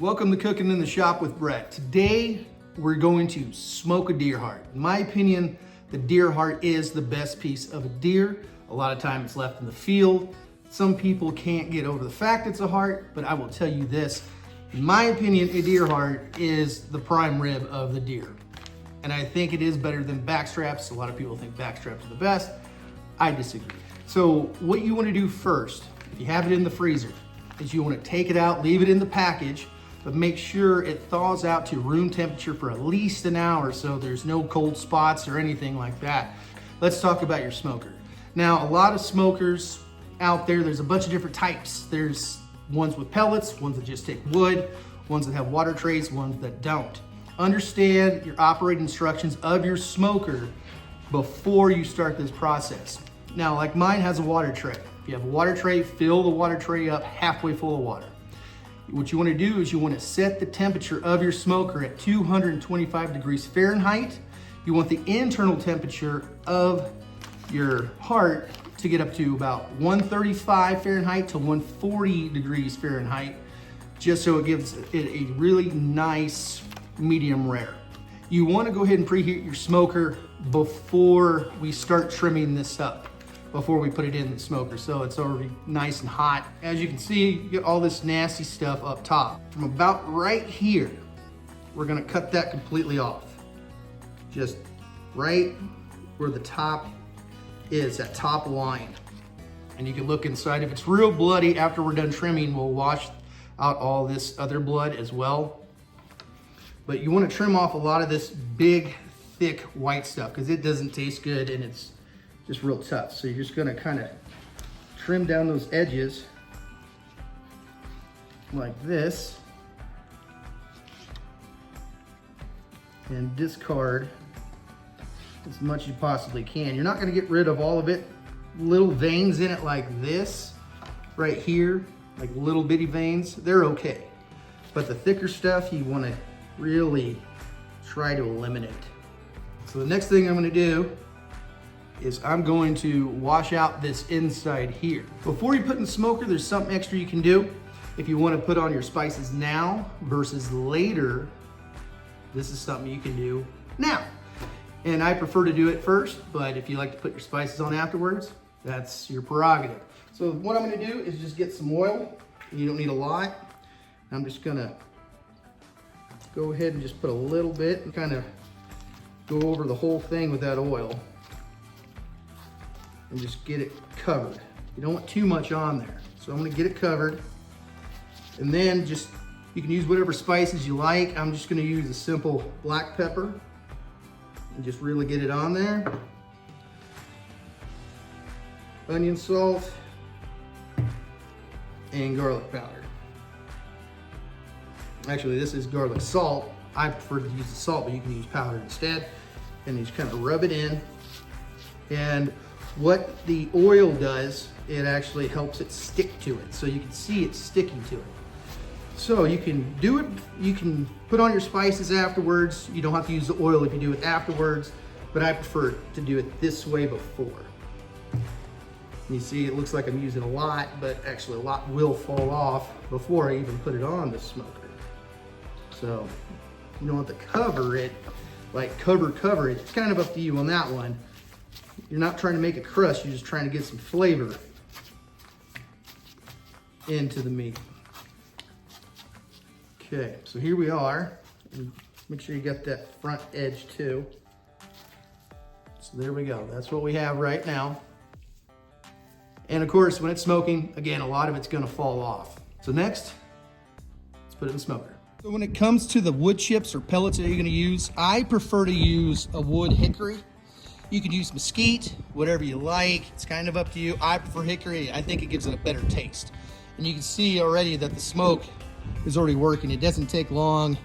Welcome to Cooking in the Shop with Brett. Today, we're going to smoke a deer heart. In my opinion, the deer heart is the best piece of a deer. A lot of times it's left in the field. Some people can't get over the fact it's a heart, but I will tell you this. In my opinion, a deer heart is the prime rib of the deer. And I think it is better than backstraps. A lot of people think backstraps are the best. I disagree. So what you want to do first, if you have it in the freezer, is you want to take it out, leave it in the package, but make sure it thaws out to room temperature for at least an hour so there's no cold spots or anything like that. Let's talk about your smoker. Now, a lot of smokers out there, there's a bunch of different types. There's ones with pellets, ones that just take wood, ones that have water trays, ones that don't. Understand your operating instructions of your smoker before you start this process. Now, like mine has a water tray. If you have a water tray, fill the water tray up halfway full of water. What you want to do is you want to set the temperature of your smoker at 225 degrees Fahrenheit. You want the internal temperature of your heart to get up to about 135 Fahrenheit to 140 degrees Fahrenheit, just so it gives it a really nice medium rare. You want to go ahead and preheat your smoker before we start trimming this up, before we put it in the smoker, so it's already nice and hot. As you can see, you get all this nasty stuff up top. From about right here, we're gonna cut that completely off. Just right where the top is, that top line. And you can look inside. If it's real bloody, after we're done trimming, we'll wash out all this other blood as well. But you wanna trim off a lot of this big, thick white stuff because it doesn't taste good and it's just real tough. So you're just gonna kind of trim down those edges like this and discard as much as you possibly can. You're not gonna get rid of all of it. Little veins in it like this, right here, like little bitty veins, they're okay. But the thicker stuff, you wanna really try to eliminate. So the next thing I'm gonna do is I'm going to wash out this inside here. Before you put in the smoker, there's something extra you can do. If you want to put on your spices now versus later, this is something you can do now. And I prefer to do it first, but if you like to put your spices on afterwards, that's your prerogative. So what I'm gonna do is just get some oil. You don't need a lot. I'm just gonna go ahead and just put a little bit and kind of go over the whole thing with that oil. And just get it covered. You don't want too much on there. So I'm gonna get it covered. And then just, you can use whatever spices you like. I'm just gonna use a simple black pepper and just really get it on there. Onion salt and garlic powder. Actually, this is garlic salt. I prefer to use the salt, but you can use powder instead. And you just kind of rub it in. And what the oil does, it actually helps it stick to it. So you can see it sticking to it. So you can do it, you can put on your spices afterwards. You don't have to use the oil if you do it afterwards, but I prefer to do it this way before. You see, it looks like I'm using a lot, but actually a lot will fall off before I even put it on the smoker. So you don't have to cover it, like cover it. It's kind of up to you on that one. You're not trying to make a crust, you're just trying to get some flavor into the meat. Okay, so here we are. And make sure you got that front edge too. So there we go, that's what we have right now. And of course, when it's smoking, again, a lot of it's gonna fall off. So next, let's put it in the smoker. So when it comes to the wood chips or pellets that you're gonna use, I prefer to use a wood hickory. You can use mesquite, whatever you like. It's kind of up to you. I prefer hickory. I think it gives it a better taste. And you can see already that the smoke is already working. It doesn't take long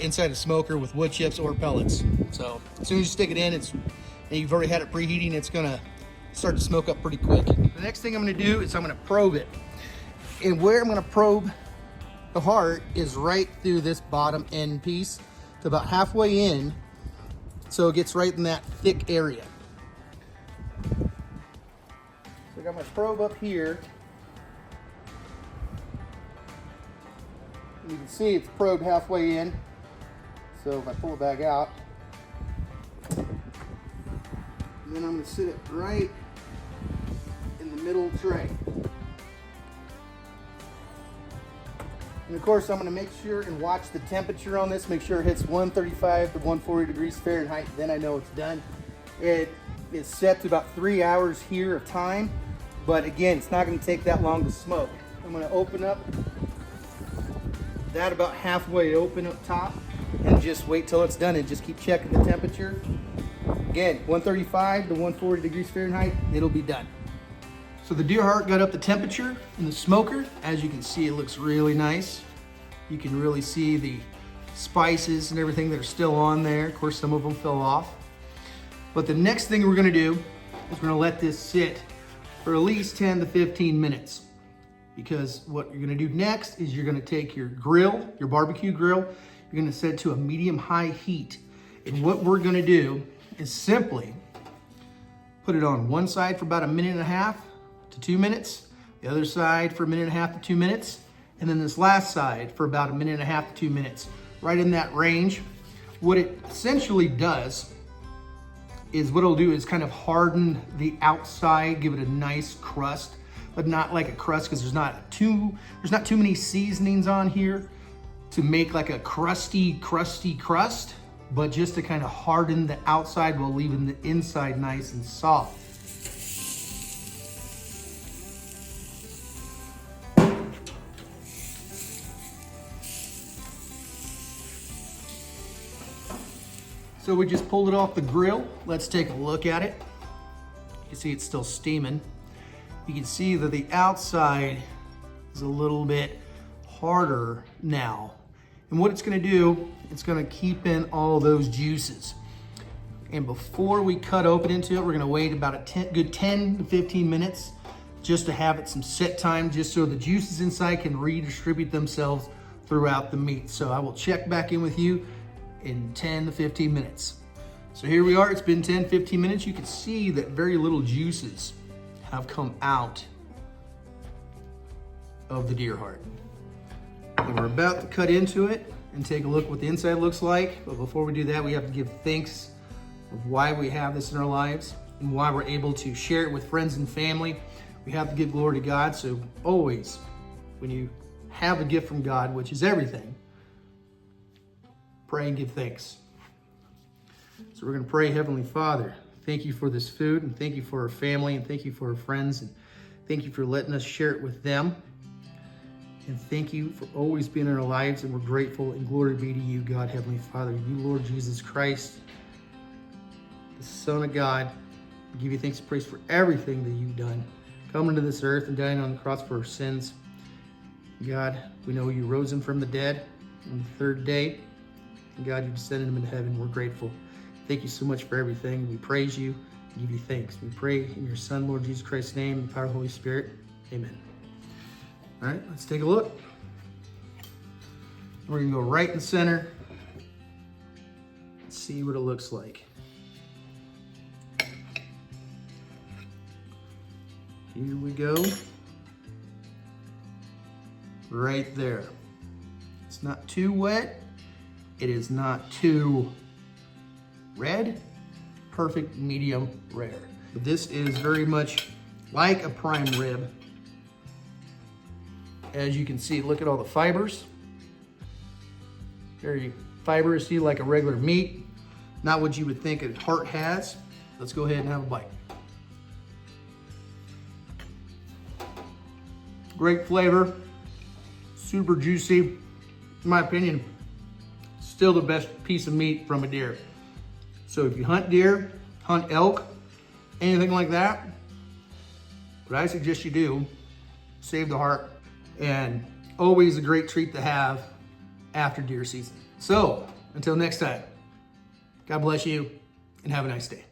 inside a smoker with wood chips or pellets. So as soon as you stick it in, and you've already had it preheating, it's gonna start to smoke up pretty quick. The next thing I'm gonna do is I'm gonna probe it. And where I'm gonna probe the heart is right through this bottom end piece to about halfway in, so it gets right in that thick area. So I got my probe up here. And you can see it's probed halfway in. So if I pull it back out, then I'm gonna sit it right in the middle tray. And of course, I'm gonna make sure and watch the temperature on this, make sure it hits 135 to 140 degrees Fahrenheit, then I know it's done. It is set to about 3 hours here of time, but again, it's not gonna take that long to smoke. I'm gonna open up that about halfway open up top and just wait till it's done and just keep checking the temperature. Again, 135 to 140 degrees Fahrenheit, it'll be done. So the deer heart got up the temperature in the smoker. As you can see, it looks really nice. You can really see the spices and everything that are still on there. Of course, some of them fell off. But the next thing we're gonna do is we're gonna let this sit for at least 10 to 15 minutes. Because what you're gonna do next is you're gonna take your grill, your barbecue grill, you're gonna set it to a medium-high heat. And what we're gonna do is simply put it on one side for about 1.5 to 2 minutes, the other side for 1.5 to 2 minutes, and then this last side for about 1.5 to 2 minutes, right in that range. What it essentially does is what it'll do is kind of harden the outside, give it a nice crust, but not like a crust because there's not too many seasonings on here to make like a crusty crust, but just to kind of harden the outside while leaving the inside nice and soft. So we just pulled it off the grill. Let's take a look at it. You can see it's still steaming. You can see that the outside is a little bit harder now. And what it's gonna do, it's gonna keep in all those juices. And before we cut open into it, we're gonna wait about a good 10 to 15 minutes just to have it some set time, just so the juices inside can redistribute themselves throughout the meat. So I will check back in with you in 10 to 15 minutes. So here we are, it's been 10, 15 minutes. You can see that very little juices have come out of the deer heart. And we're about to cut into it and take a look what the inside looks like. But before we do that, we have to give thanks of why we have this in our lives and why we're able to share it with friends and family. We have to give glory to God. So always, when you have a gift from God, which is everything, pray and give thanks. So we're gonna pray. Heavenly Father, thank you for this food, and thank you for our family, and thank you for our friends, and thank you for letting us share it with them. And thank you for always being in our lives, and we're grateful, and glory be to you, God, Heavenly Father, you, Lord Jesus Christ, the Son of God. We give you thanks and praise for everything that you've done, coming to this earth and dying on the cross for our sins. God, we know you rose him from the dead on the third day. And God, you descended him into heaven. We're grateful. Thank you so much for everything. We praise you and give you thanks. We pray in your Son, Lord Jesus Christ's name, in the power of the Holy Spirit. Amen. All right, let's take a look. We're gonna go right in the center. Let's see what it looks like. Here we go. Right there. It's not too wet. It is not too red. Perfect medium rare. This is very much like a prime rib. As you can see, look at all the fibers. Very fibrous, like a regular meat. Not what you would think a heart has. Let's go ahead and have a bite. Great flavor, super juicy. In my opinion, still the best piece of meat from a deer. So if you hunt deer, hunt elk, anything like that, what I suggest you do, save the heart, and always a great treat to have after deer season. So until next time, God bless you and have a nice day.